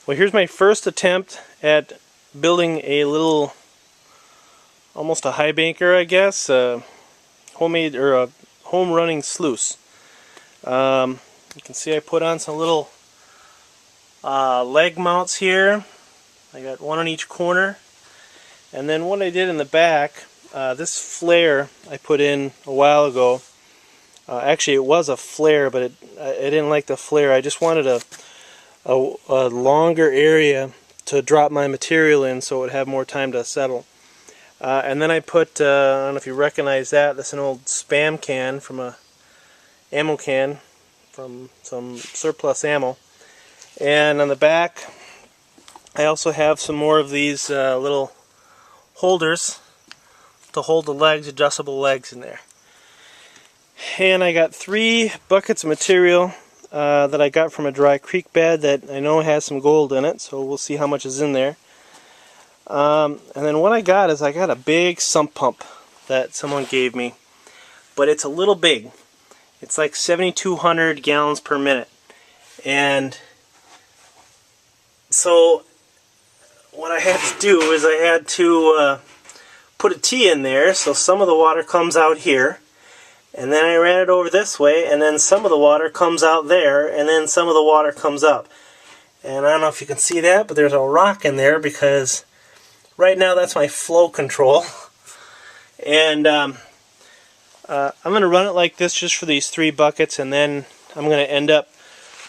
Well, here's my first attempt at building a little, almost a high banker, I guess, homemade or a home running sluice. You can see I put on some little leg mounts here. I got one on each corner, and then what I did in the back, this flare I put in a while ago. Actually, it was a flare, but I didn't like the flare. I just wanted a longer area to drop my material in so it would have more time to settle. And then I put, I don't know if you recognize that, that's an old Spam can from a ammo can from some surplus ammo. And on the back I also have some more of these little holders to hold the legs, adjustable legs in there. And I got 3 buckets of material that I got from a dry creek bed that I know has some gold in it, so we'll see how much is in there. And then what I got is I got a big sump pump that someone gave me, but it's a little big. It's like 7,200 gallons per minute. And so what I had to do is I had to put a T in there so some of the water comes out here. And then I ran it over this way, and then some of the water comes out there, and then some of the water comes up. And I don't know if you can see that, but there's a rock in there because right now that's my flow control. And I'm going to run it like this just for these 3 buckets, and then I'm going to end up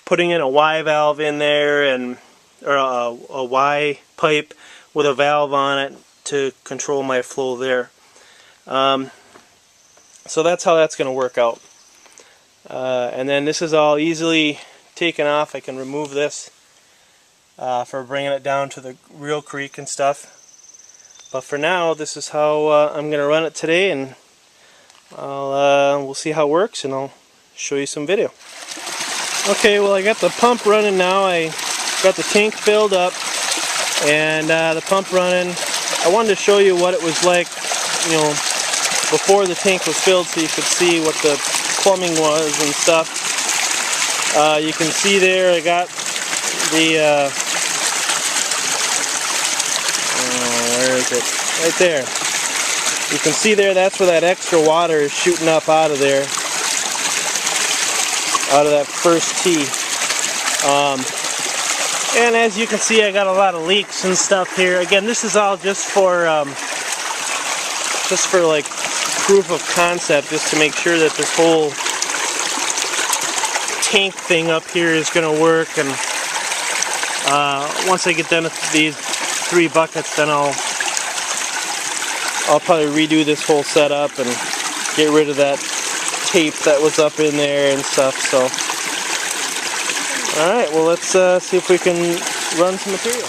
putting in a Y valve in there, and or a Y pipe with a valve on it to control my flow there. So that's how that's going to work out. And then this is all easily taken off. I can remove this for bringing it down to the real creek and stuff. But for now, this is how I'm going to run it today, and we'll see how it works, and I'll show you some video. Okay, well, I got the pump running now. I got the tank filled up and the pump running. I wanted to show you what it was like, you know, before the tank was filled, so you could see what the plumbing was and stuff. You can see there I got the where is it? Right there. You can see there, that's where that extra water is shooting up out of there, out of that first tee. And as you can see, I got a lot of leaks and stuff here. Again, this is all just for like proof of concept, just to make sure that this whole tank thing up here is going to work. And once I get done with these 3 buckets, then I'll probably redo this whole setup and get rid of that tape that was up in there and stuff. So, alright, well, let's see if we can run some material.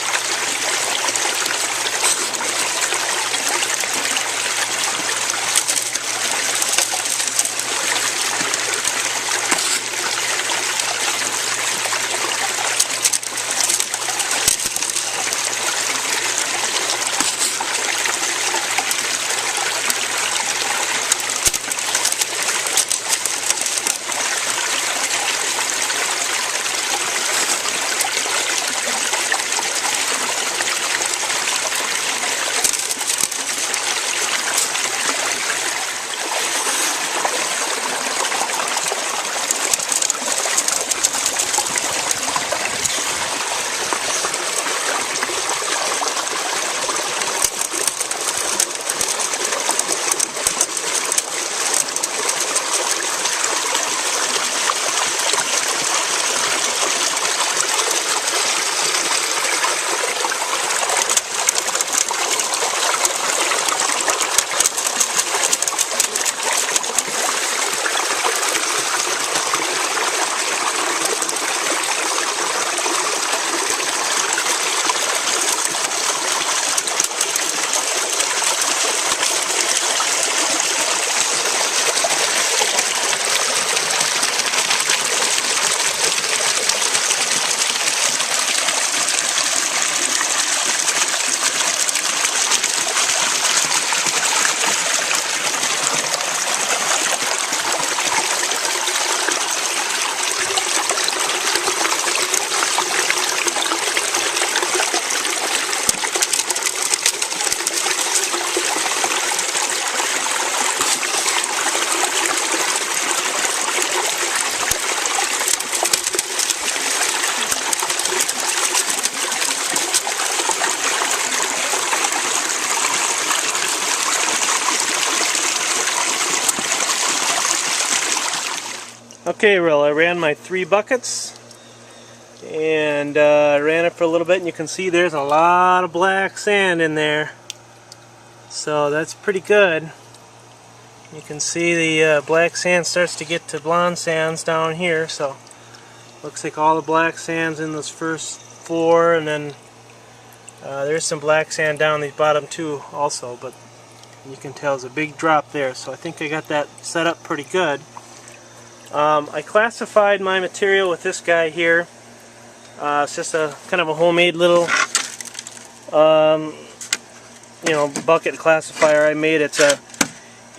Okay, well, I ran my 3 buckets and I ran it for a little bit, and you can see there's a lot of black sand in there, so that's pretty good. You can see the black sand starts to get to blonde sands down here, so looks like all the black sand's in those first 4, and then there's some black sand down these bottom 2 also, but you can tell there's a big drop there, so I think I got that set up pretty good. I classified my material with this guy here. It's just a kind of a homemade little bucket classifier I made. It's a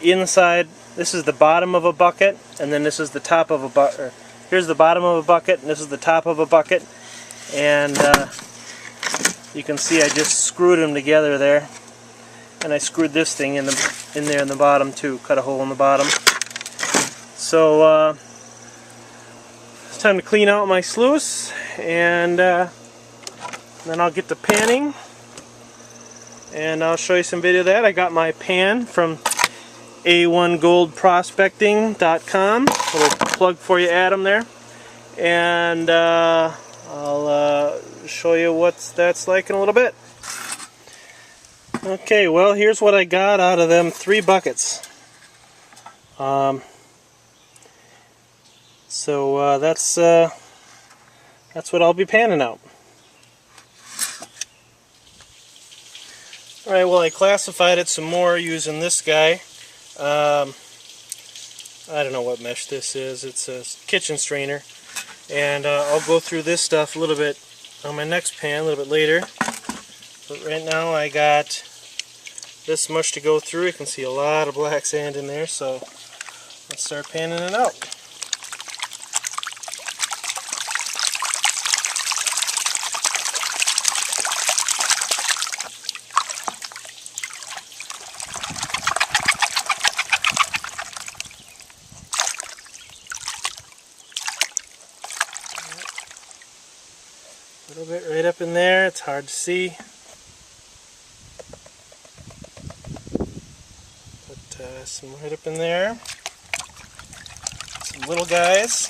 inside, this is the bottom of a bucket, and then this is the top of a bucket. Here's the bottom of a bucket, and this is the top of a bucket, and you can see I just screwed them together there, and I screwed this thing in there in the bottom too, cut a hole in the bottom. So it's time to clean out my sluice, and then I'll get to panning, and I'll show you some video of that. I got my pan from A1goldprospecting.com. Little plug for you, Adam, there. And I'll show you what that's like in a little bit. Okay, well, here's what I got out of them 3 buckets. So that's what I'll be panning out. Alright, well, I classified it some more using this guy. I don't know what mesh this is. It's a kitchen strainer, and I'll go through this stuff a little bit on my next pan a little bit later. But right now I got this much to go through. You can see a lot of black sand in there, so let's start panning it out. A little bit right up in there, it's hard to see. But some right up in there. Some little guys.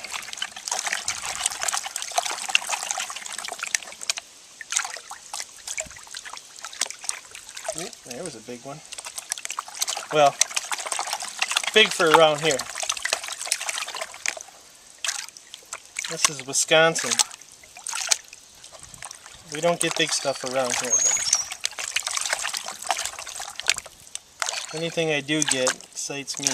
Ooh, there was a big one. Well, big for around here. This is Wisconsin. We don't get big stuff around here, but anything I do get excites me.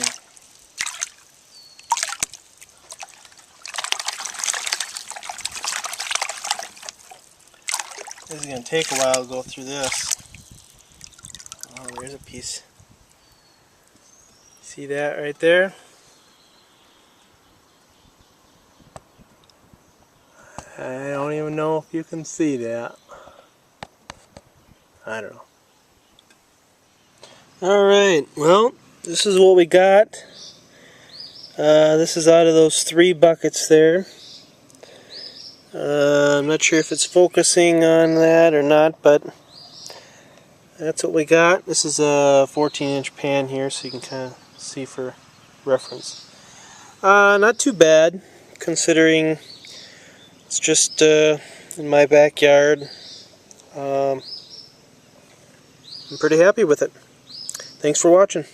This is going to take a while to go through this. Oh, there's a piece. See that right there? I don't even know if you can see that. I don't know. Alright, well, this is what we got. This is out of those 3 buckets there. I'm not sure if it's focusing on that or not, but that's what we got. This is a 14-inch pan here, so you can kind of see for reference. Not too bad, considering it's just in my backyard. I'm pretty happy with it. Thanks for watching.